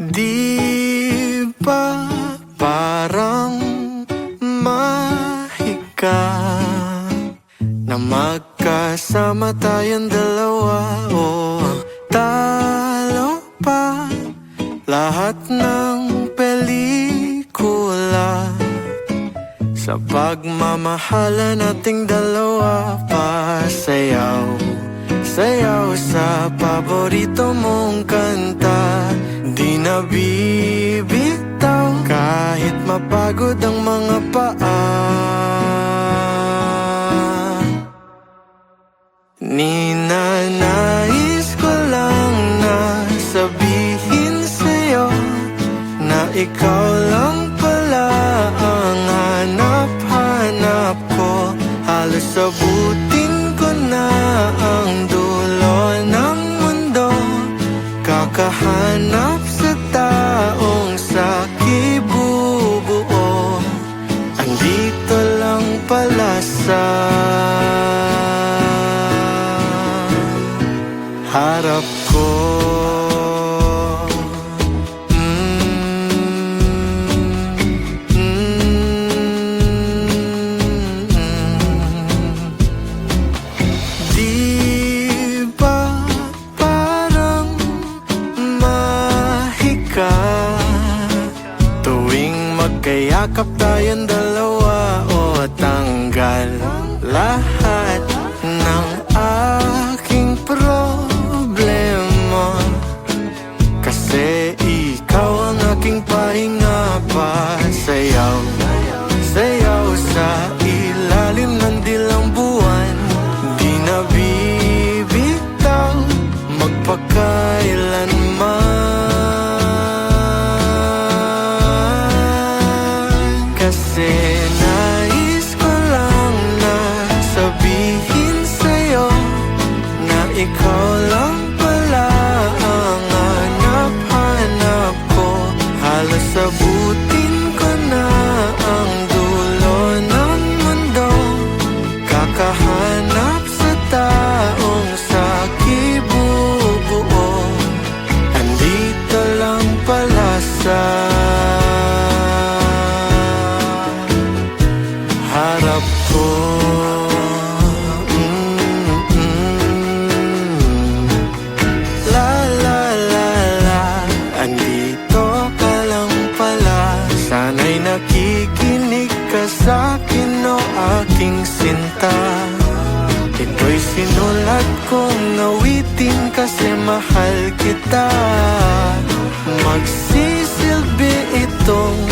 Di ba parang mahika na magkasama tayong dalawa? O talo pa lahat ng pelikula sa pagmamahala nating dalawa. Pasayaw, sayaw sa paborito mong kanta. Di na bibitaw kahit mapagod ang mga paa. Ninanais ko lang na sabihin sa'yo na ikaw lang pala ang hanap-hanap ko. Halos abutin ko na ang dulo ng mundo, kakahanap sa taong sakibubuo. Andito lang pala sa harap ko. Di ba parang mahika tuwing magkayakap tayong dalawa? O tanggal lahat ng aking problema, kasi ikaw ang aking pahinga. Pasayaw, sayaw sa ilalim ng dilang buwan. Di na bibitaw magpakailanman, kasi nais ko lang na sabihin sa'yo na ikaw lang pala ang hanap-hanap ko. Halos abutin ko na ang dulo ng mundo, kakahanap sa taong sakibubuo. Andito lang pala sa harap ko. La la la la, andito ka lang pala. Sana'y nakikinig ka sa'kin, o aking sinta. Ito'y sinulat kong awitin kasi mahal kita. Magsisilbi itong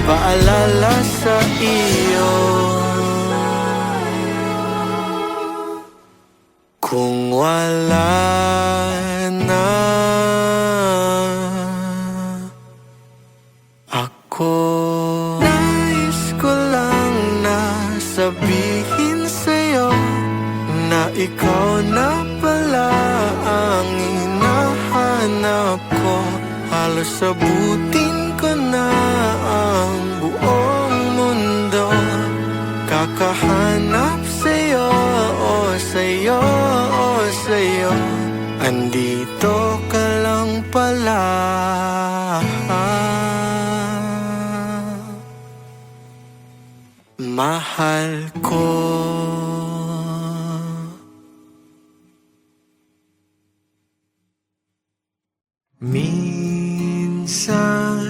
paalala sa iyo. Kung wala na ako, nais ko lang na sabihin sa'yo na ikaw na pala ang hinahanap ko. Halos abutin ko na ang buong mundo, kakahanap sa'yo, o sa'yo, o sa'yo. Andito ka lang pala. Mahal ko. Minsan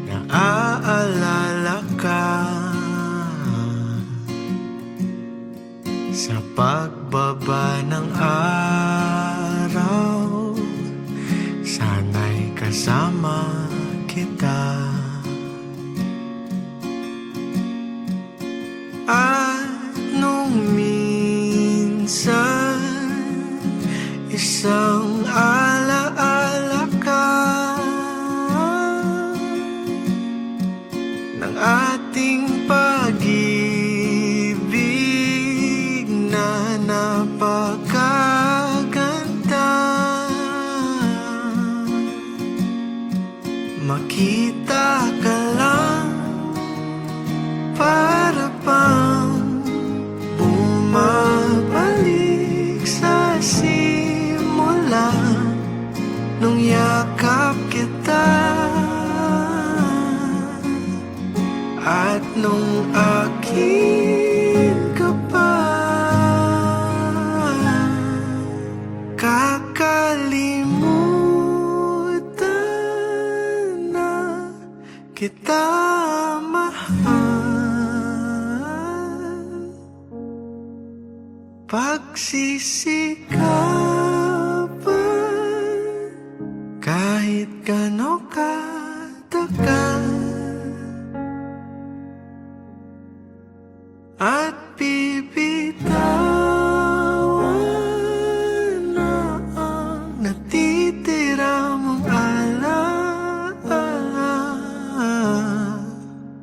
naaalala ka sa pagbaba ng araw. Sana'y kasama kita. At nung minsan isang alaala ka ng ating pag-ibig na napakaganda. Makita ka lang para bang bumabalik sa simula nung niyakap kita. At nung akin ka pa, kakalimutan na kita mahal. Pagsisikapan kahit gano'n katagal, at bibitawan na ang natitira mong alaala,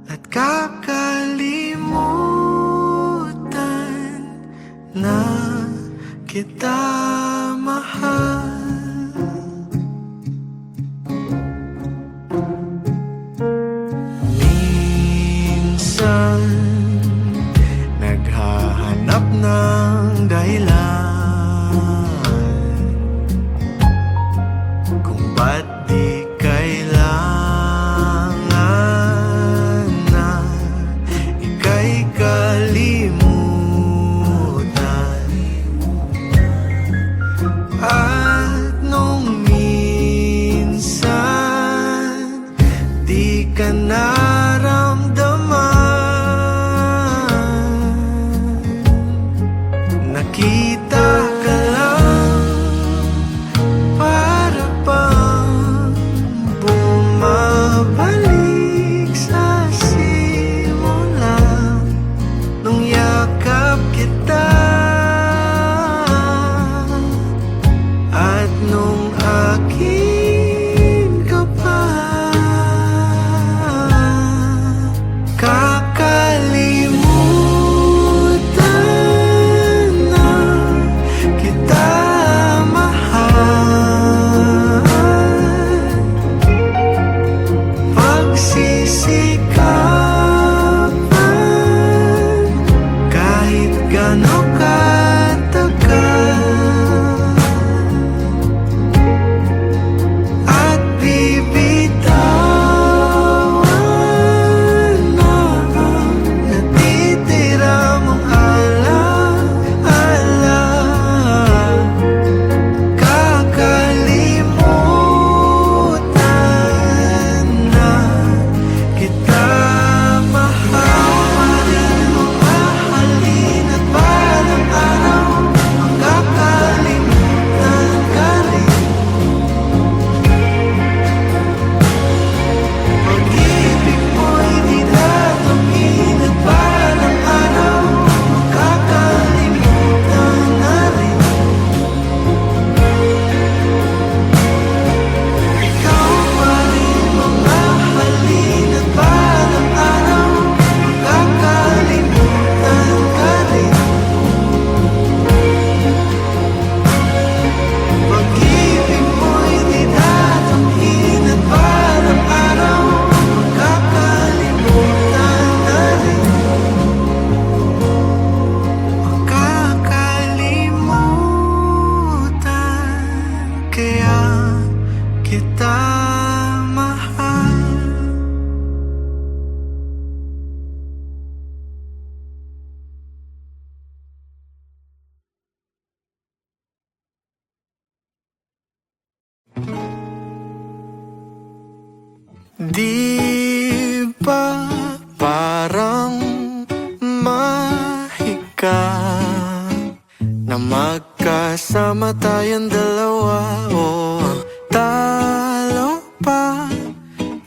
at kakalimutan na kita mahal. Minsan naghahanap ng dahilan kung ba't di kailangan na ika'y kalimutan. At nung minsan di ka naramdaman, nakita ka lang, para bang bumabalik sa simula nung yakap kita. At nung akin ka pa, kakalimutan na kita mahal. Pagsisikapan kahit gano'n katagal, at bibitawan na ang natitira mong alaala, kakalimutan na kita mahal. Mahalin at balang araw makakalimutan ka rin. Pag-ibig mo'y di dadamin at balang araw makakalimutan na rin. Ikaw pa rin mamahalin at balang araw makakalimutan ka rin. Pag-ibig mo'y di dadamin at balang araw makakalimutan na rin. Makakalimutan kaya kita mahal. Di ba parang mahika na magkasama tayong dalawa? O talo pa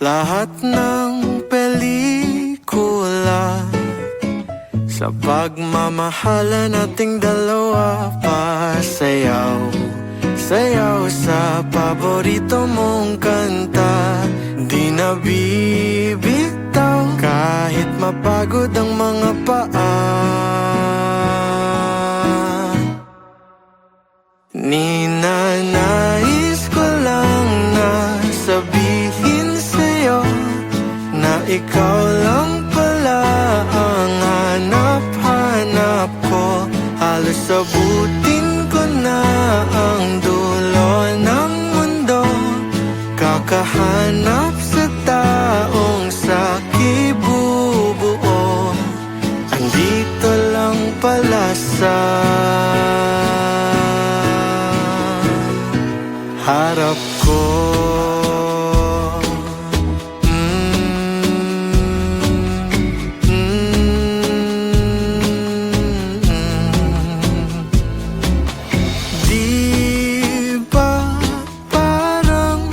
lahat ng pelikula sa pagmamahala nating dalawa. Pasayaw, sayaw sa paborito mong kanta, di nabibitaw kahit mapagod ang mga paa. Ninanais ko lang na sabihin sa'yo na ikaw lang pala ang hanap-hanap ko. Halos abutin ko na ang dulo ng mundo, kakahanap sa taong sa kibubuo. Andito lang pala sa harap ko. Di ba parang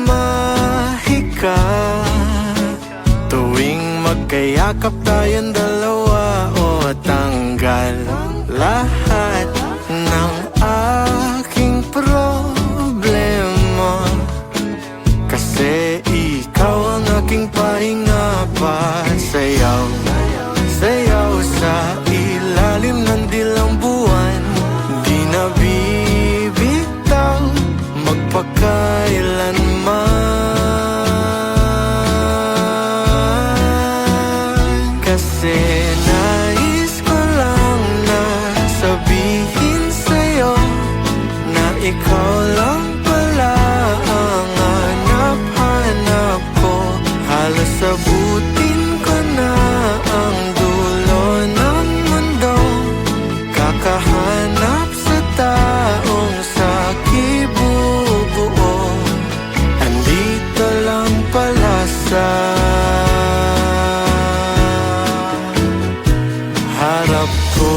mahika tuwing magkayakap tayong dalawa? O tanggal lahat ng aking problema, kasi ikaw ang aking pahinga pa. Sayaw, sayaw sa ilalim ng dilang buwan, di nabibitaw magpakailanman. Kasi nais ko lang na sabihin sa'yo na ikaw lang pala ang hanap-hanap ko. Halos abutin ko na ang dulo ng mundo, kakahanap sa taong sa kibubuo. Andito lang pala sa harap ko.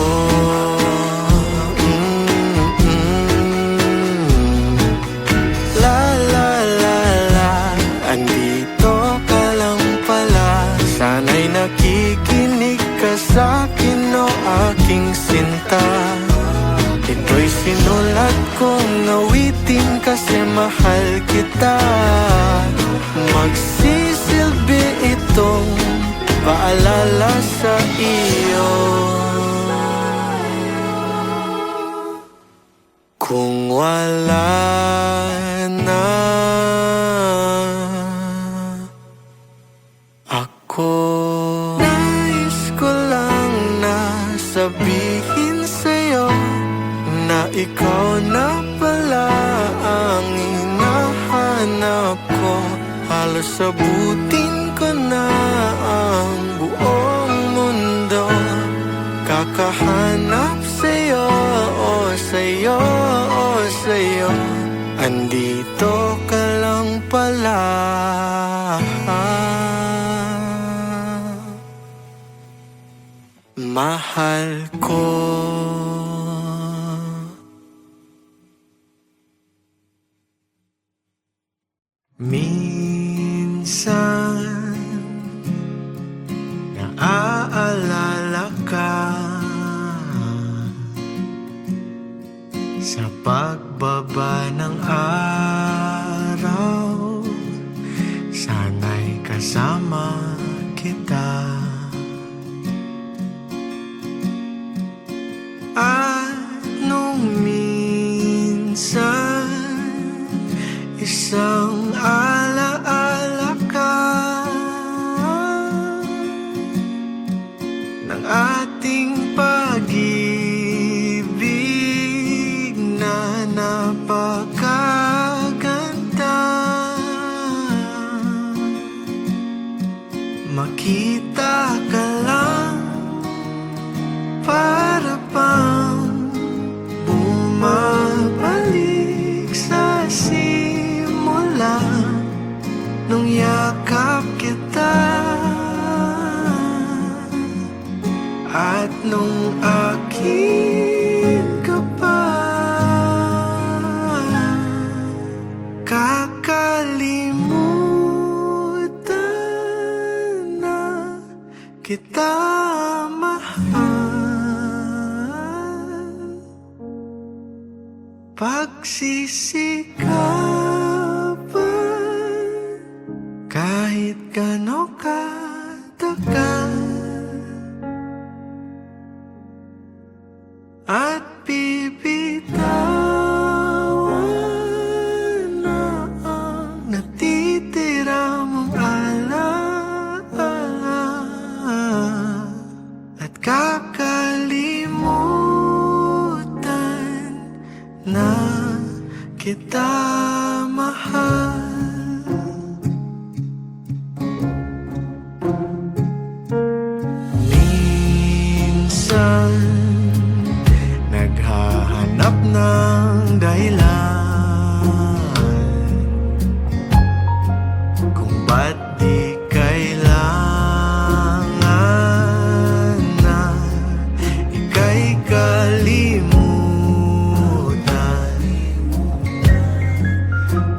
La la la la, andito ka lang pala. Sana'y nakikinig ka sa'kin, o aking sinta. Ito'y sinulat kong awitin kasi mahal kita. Magsisilbi itong paalala sa iyo. Kung wala na ako, nais ko lang na sabihin sa'yo na ikaw na pala ang hinahanap ko. Halos abutin ko na ang buong mundo, kakahanap sa'yo, o sa'yo, o sa'yo. Andito ka lang pala. Mahal ko. Minsan naaalala ka sa pagbaba ng araw, sana'y kasama kita. At nung minsan isang alaala ka ng ating pag-ibig na napakaganda. Makita ka lang, para bang bumabalik sa simula nung yakap kita. At nung akin ka pa, kakalimutan na kita mahal. Pagsisikapan kahit gano'n katagal, at bibitawan na ang natitira mong alaala, at kakalimutan na kita mahal. ng dahilan kung ba't di kailangan na ika'y kalimutan.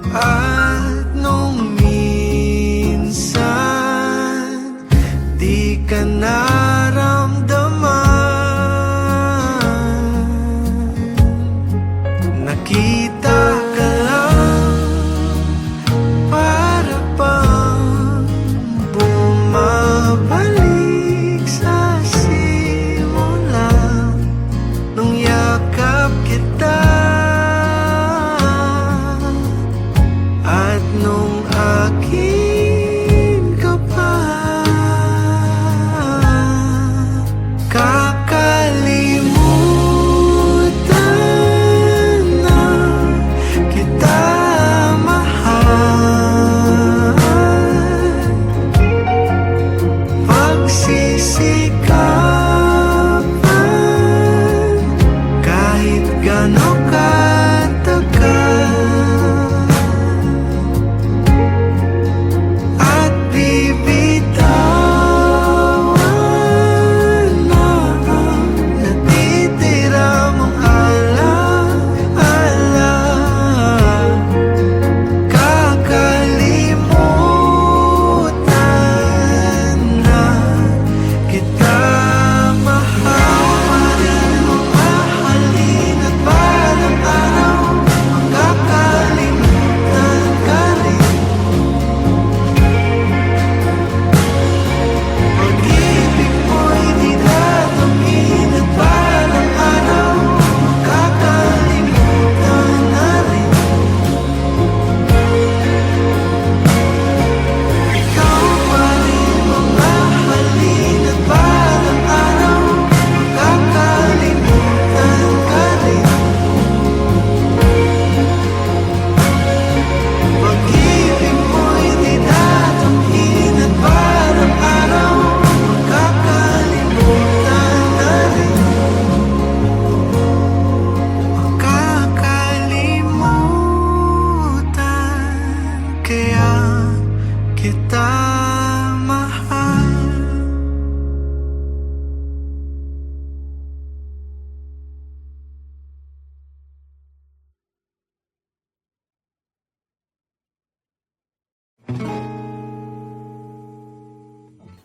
At nung minsan di ka naramdaman, nakita ka lang para bang bumabalik sa simula nung yakap kita. At nung akin ka pa, kakalimutan na kita mahal. Pagsisikapan kahit gano'n katagal, at bibitawan na ang natitira mong ala-ala. Kakalimutan na kita mahal. Mahalin at balang araw makakalimutan ka rin. Pag-ibig mo'y di dadamin at balang araw makakalimutan na rin. Ikaw pa rin mamahalin at balang araw makakalimutan ka rin. Pag-ibig mo'y di dadamin at balang araw makakalimutan na rin. Makakalimutan kaya kita mahal.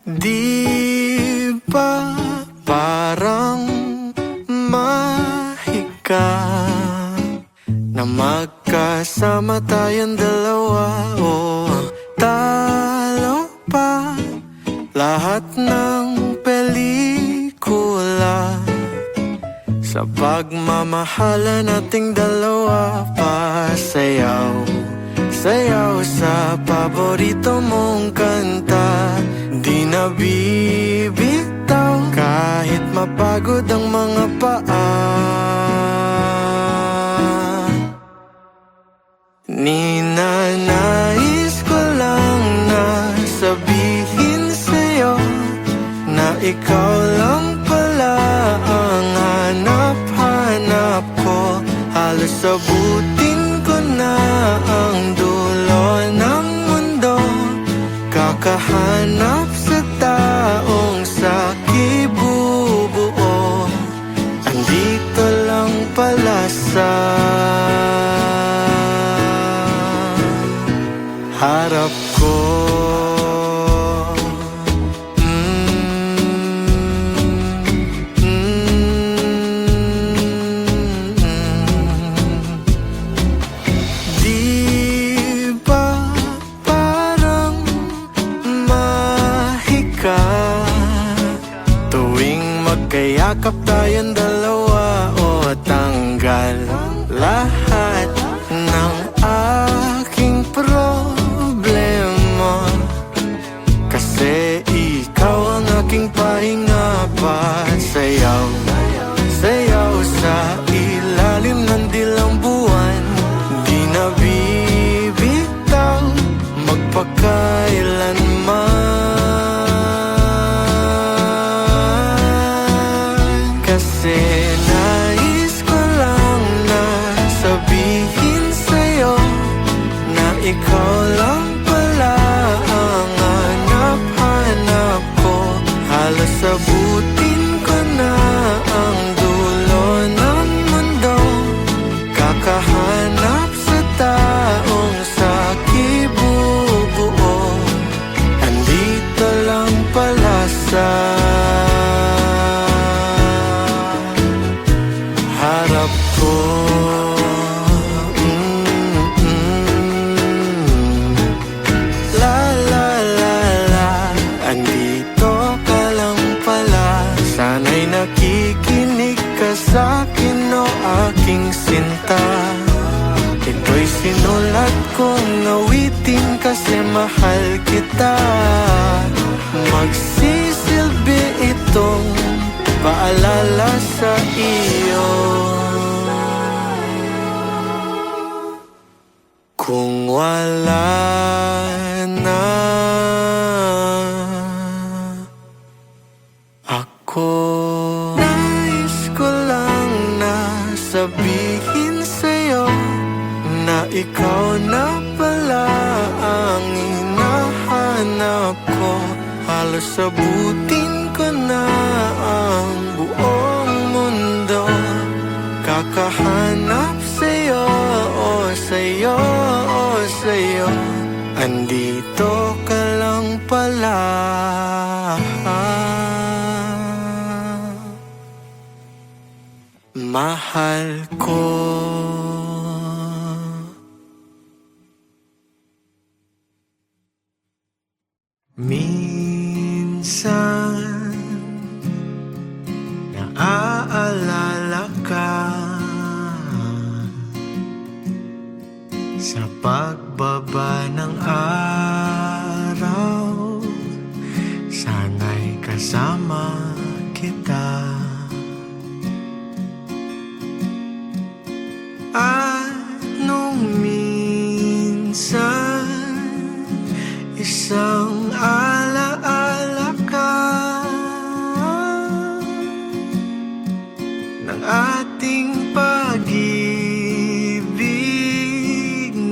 Di ba parang mahika na magkasama tayong dalawa? O talo pa lahat ng pelikula sa pagmamahala nating dalawa. Pasayaw, sayaw sa paborito mong kanta, di na bibitaw kahit mapagod ang mga paa. Ninanais ko lang na sabihin sa'yo na ikaw lang pala ang hanap-hanap ko. Halos abutin ko na ang dulo ng mundo, kakahanap sa taong sakibubuo. Andito lang pala sa harap ko. Di ba parang mahika tuwing magkayakap tayong dalawa? O tanggal lahat ng aking problema Sinulat kong awitin kasi mahal kita. Magsisilbi itong paalala sa iyo. Kung wala na ako, nais ko lang na sabihin sa'yo na ikaw na pala ang hinahanap ko. Halos abutin ko na ang buong mundo, kakahanap sa'yo, sa'yo, sa'yo. Andito ka lang pala. Mahal ko. Minsan naaalala ka sa pagbaba ng araw. Sana'y kasama kita. At nung minsan isang alaala ka ng ating pag-ibig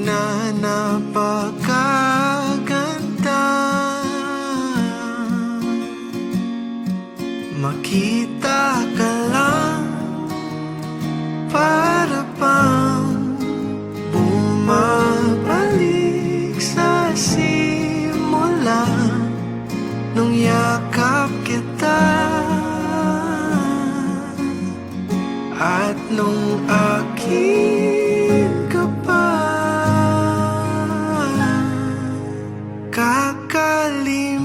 na napakaganda. Makita ka lang para pang bumabalik sa simula nung yakap kita at nung akin ka pa. Kakalimutan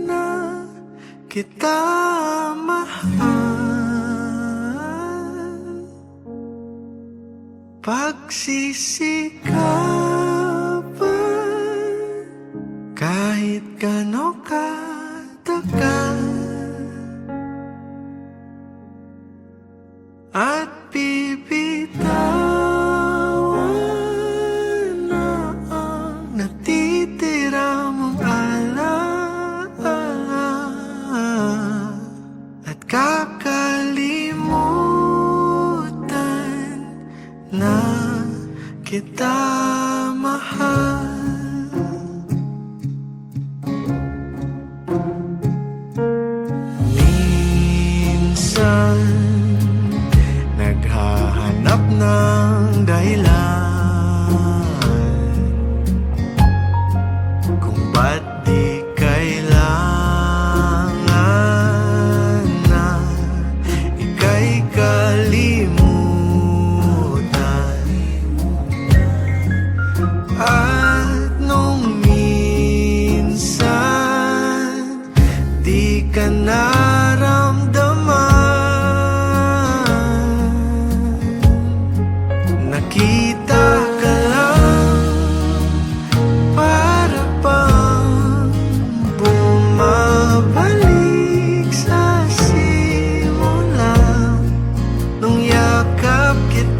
na kita mahal, pagsisikapan kahit gano'n katagal, at bibitawan na ang natitira mong alaala at kakalimutan na kita mahal. Minsan naghahanap ng dahilan kung ba't di kailangan na ika'y kalimutan. At nung minsan di ka naramdaman, nakita ka lang para pang bumabalik sa simula nung yakap kita